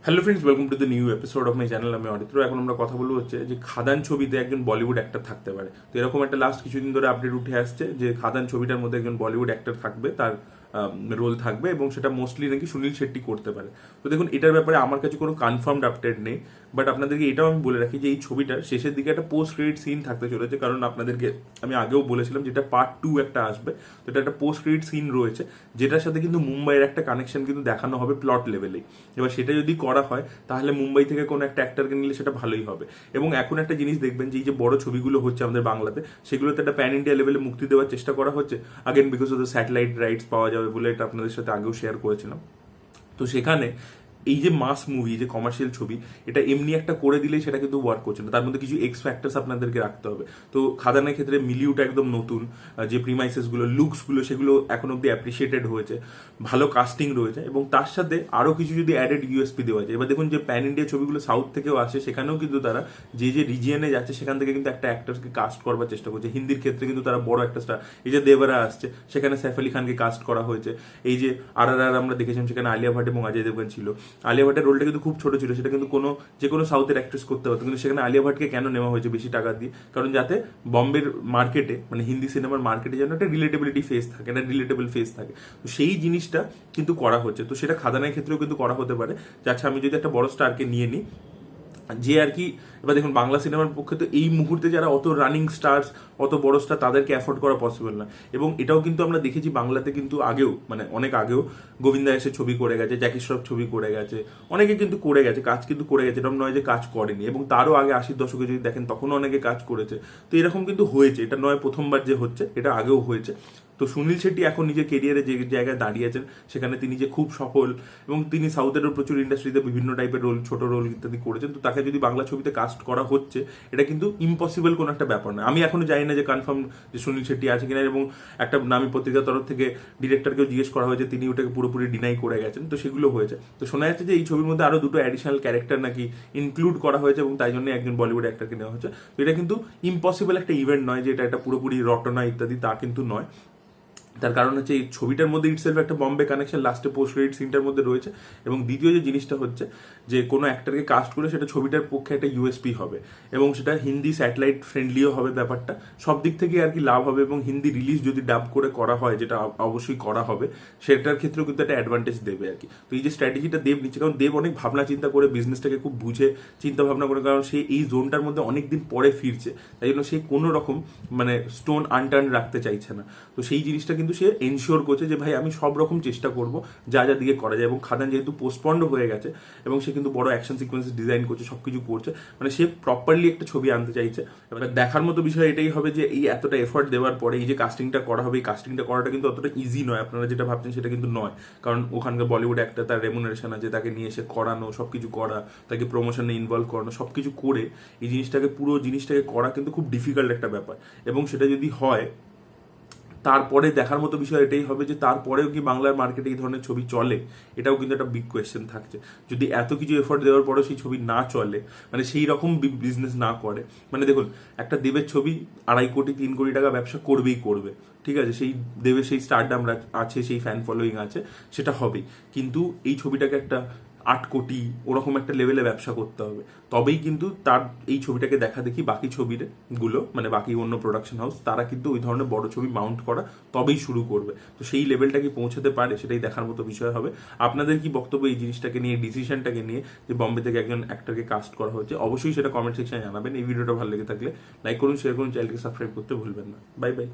Hello friends, welcome to the new episode of my channel. আমি অরিত্র। এখন আমরা কথা বলবো হচ্ছে যে খাদান ছবিতে একজন বলিউড অ্যাক্টর থাকতে পারে। তো এরকম একটা লাস্ট কিছুদিন ধরে আপডেট উঠে আসছে যে খাদান ছবিটার মধ্যে একজন বলিউড অ্যাক্টর থাকবে, তার রোল থাকবে এবং সেটা মোস্টলি নাকি সুনীল শেট্টি করতে পারে। তো দেখুন, এটার ব্যাপারে আমার কাছে কোনো কনফার্মড আপডেট নেই, বাট আপনাদেরকে এটাও আমি বলে রাখি যে এই ছবিটার শেষের দিকে একটা পোস্ট ক্রেডিট সিন থাকতে চলেছে। কারণ আপনাদেরকে আমি আগেও বলেছিলাম যেটা পার্ট 2 একটা আসবে, তো এটা একটা পোস্ট ক্রেডিট সিন রয়েছে যেটার সাথে কিন্তু মুম্বাইয়ের একটা কানেকশন কিন্তু দেখানো হবে প্লট লেভেলেই। এবার সেটা যদি করা হয় তাহলে মুম্বাই থেকে কোনো একটা অ্যাক্টরকে নিলে সেটা ভালোই হবে। এবং এখন একটা জিনিস দেখবেন যে এই যে বড় ছবিগুলো হচ্ছে আমাদের বাংলাতে, সেগুলোতে একটা প্যান ইন্ডিয়া লেভেলে মুক্তি দেওয়ার চেষ্টা করা হচ্ছে। Again because of the satellite rights পাওয়া যাবে বলে, এটা আপনাদের সাথে আগেও শেয়ার করেছিলাম। তো সেখানে এই যে মাস মুভি, যে কমার্শিয়াল ছবি, এটা এমনি একটা করে দিলেই সেটা কিন্তু ওয়ার্ক করছে না, তার মধ্যে কিছু এক্স ফ্যাক্টরস আপনাদেরকে রাখতে হবে। তো খাদানের ক্ষেত্রে মিলিউটা একদম নতুন, যে প্রিমাইসেসগুলো, লুকসগুলো, সেগুলো এখন অব্দি অ্যাপ্রিসিয়েটেড হয়েছে, ভালো কাস্টিং রয়েছে এবং তার সাথে আরও কিছু যদি অ্যাডেড ইউএসপি দেওয়া যায়। এবার দেখুন, যে প্যান ইন্ডিয়া ছবিগুলো সাউথ থেকেও আসে, সেখানেও কিন্তু তারা যে যে রিজিয়নে যাচ্ছে সেখান থেকে কিন্তু একটা অ্যাক্টার্সকে কাস্ট করবার চেষ্টা করছে। হিন্দির ক্ষেত্রে কিন্তু তারা বড় একটা স্টার, এই যে দেবরা আসছে সেখানে সাইফ আলী খানকে কাস্ট করা হয়েছে। এই যে আর আমরা দেখেছিলাম সেখানে আলিয়া ভাট এবং অজয় দেবগন ছিল। আলিয়া ভাটের রোলটা কিন্তু খুব ছোট ছিল, সেটা কিন্তু যে কোনো সাউথের অ্যাক্ট্রেস করতে পারতো, কিন্তু সেখানে আলিয়া ভাটকে কেন নেওয়া হয়েছে বেশি টাকা দিয়ে? কারণ যাতে বম্বের মার্কেটে, মানে হিন্দি সিনেমার মার্কেটে যেন একটা রিলেটেবিলিটি ফেস থাকে, একটা রিলেটেবল ফেস থাকে। তো সেই জিনিসটা কিন্তু করা হচ্ছে। তো সেটা খাদানের ক্ষেত্রেও কিন্তু করা হতে পারে। আচ্ছা, আমি যদি একটা বড় স্টারকে নিয়ে নিই, যে আর কি, এবার দেখুন বাংলা সিনেমার পক্ষে তো এই মুহূর্তে যারা অত রানিং স্টার্স, অত বড় স্টার, তাদেরকে অ্যাফোর্ড করা পসিবল না। এবং এটাও কিন্তু আমরা দেখেছি বাংলাতে কিন্তু আগেও, মানে অনেক আগেও গোবিন্দা এসে ছবি করে গেছে, জ্যাকি শ্রফ ছবি করে গেছে, অনেকে কিন্তু করে গেছে, কাজ কিন্তু করে গেছে, এরকম নয় যে কাজ করেনি। এবং তারও আগে 80-র দশকে যদি দেখেন তখনও অনেকে কাজ করেছে। তো এরকম কিন্তু হয়েছে, এটা নয় প্রথমবার যে হচ্ছে, এটা আগেও হয়েছে। তো সুনীল শেট্টি এখন নিজের কেরিয়ারে যে জায়গায় দাঁড়িয়েছেন সেখানে তিনি যে খুব সফল, এবং তিনি সাউথেরও প্রচুর ইন্ডাস্ট্রিতে বিভিন্ন টাইপের রোল, ছোট রোল ইত্যাদি করেছেন। তো তাকে যদি বাংলা ছবিতে কাস্ট করা হচ্ছে, এটা কিন্তু ইম্পসিবল কোনো একটা ব্যাপার না। আমি এখনো জানি না যে কনফার্ম যে সুনীল শেট্টি আছে কিনা, এবং একটা নামী পত্রিকার তরফ থেকে ডিরেক্টরকেও জিজ্ঞেস করা হয়েছে, তিনি ওটাকে পুরোপুরি ডিনাই করে গেছেন। তো সেগুলো হয়েছে। তো শোনা যাচ্ছে যে এই ছবির মধ্যে আরো দুটো অ্যাডিশনাল ক্যারেক্টার নাকি ইনক্লুড করা হয়েছে, এবং তাই জন্য একজন বলিউড অ্যাক্টরকে নেওয়া হচ্ছে। তো এটা কিন্তু ইম্পসিবল একটা ইভেন্ট নয় যে এটা একটা পুরোপুরি রটনা ইত্যাদি, তা কিন্তু নয়। তার কারণ হচ্ছে এই ছবিটার মধ্যে ইটসেলফ একটা বম্বে কানেকশন লাস্টে পোস্ট ক্রেডিট সিনটার মধ্যে রয়েছে। এবং দ্বিতীয় যে জিনিসটা হচ্ছে যে কোনো অ্যাক্টরকে কাস্ট করে সেটা ছবিটার পক্ষে একটা ইউএসপি হবে, এবং সেটা হিন্দি স্যাটেলাইট ফ্রেন্ডলিও হবে। ব্যাপারটা সব দিক থেকে আর কি লাভ হবে, এবং হিন্দি রিলিজ যদি ডাব করে করা হয়, যেটা অবশ্যই করা হবে, সেটার ক্ষেত্রেও কিন্তু একটা অ্যাডভান্টেজ দেবে আর কি। তো এই যে স্ট্র্যাটেজিটা দেব নিচ্ছে, কারণ দেব অনেক ভাবনা চিন্তা করে, বিজনেসটাকে খুব বুঝে চিন্তা ভাবনা করে, কারণ সে এই জোনটার মধ্যে অনেকদিন পরে ফিরছে, তাই জন্য সে কোনো রকম মানে স্টোন আনটার্ন রাখতে চাইছে না। তো সেই জিনিসটা কিন্তু সে এনশিওর করছে যে ভাই আমি সব রকম চেষ্টা করব যা যা দিকে করা যায়। এবং খাদান যেহেতু পোস্টপন্ড হয়ে গেছে, এবং সে কিন্তু বড় অ্যাকশন সিকোয়েন্স ডিজাইন করছে, সবকিছু করছে, মানে সে প্রপারলি একটা ছবি আনতে চাইছে। এবার দেখার মতো বিষয় এটাই হবে যে এই এতটা এফোর্ট দেওয়ার পরে এই যে কাস্টিংটা করা হবে, এই কাস্টিংটা করাটা কিন্তু অতটা ইজি নয়। আপনারা যেটা ভাবছেন সেটা কিন্তু নয়, কারণ ওখানকার বলিউড একটা তার রেমুনারেশন আছে, তাকে নিয়ে এসে করানো, সবকিছু করা, তাকে প্রমোশনে ইনভলভ করানো, সবকিছু করে এই জিনিসটাকে, পুরো জিনিসটাকে করা কিন্তু খুব ডিফিকাল্ট একটা ব্যাপার। এবং সেটা যদি হয়, তারপরে দেখার মতো বিষয় এটাই হবে যে তারপরেও কি বাংলার মার্কেটে এই ধরনের ছবি চলে, এটাও কিন্তু একটা বিগ কোয়েশ্চেন থাকছে। যদি এত কিছু এফোর্ট দেওয়ার পরেও সেই ছবি না চলে, মানে সেই রকম বিজনেস না করে, মানে দেখুন একটা দেবের ছবি 2.5 কোটি 3 কোটি টাকা ব্যবসা করবেই করবে, ঠিক আছে, সেই দেবের সেই স্টারডাম আছে, সেই ফ্যান ফলোয়িং আছে, সেটা হবেই। কিন্তু এই ছবিটাকে একটা 8 কোটি ওরকম একটা লেভেলে ব্যবসা করতে হবে, তবেই কিন্তু তার এই ছবিটাকে দেখা দেখি বাকি ছবির গুলো, মানে বাকি অন্য প্রোডাকশন হাউস, তারা কিন্তু ওই ধরনের বড় ছবি মাউন্ট করা তবেই শুরু করবে। তো সেই লেভেলটা কি পৌঁছাতে পারে, সেটাই দেখার মতো বিষয় হবে। আপনাদের কি বক্তব্য এই জিনিসটাকে নিয়ে, ডিসিশনটাকে নিয়ে, যে বম্বে থেকে একজন অ্যাক্টরকে কাস্ট করা হচ্ছে? অবশ্যই সেটা কমেন্ট সেকশনে জানাবেন। এই ভিডিওটা ভালো লেগে থাকলে লাইক করুন, শেয়ার করুন, চ্যানেলকে সাবস্ক্রাইব করতে ভুলবেন না। Bye bye.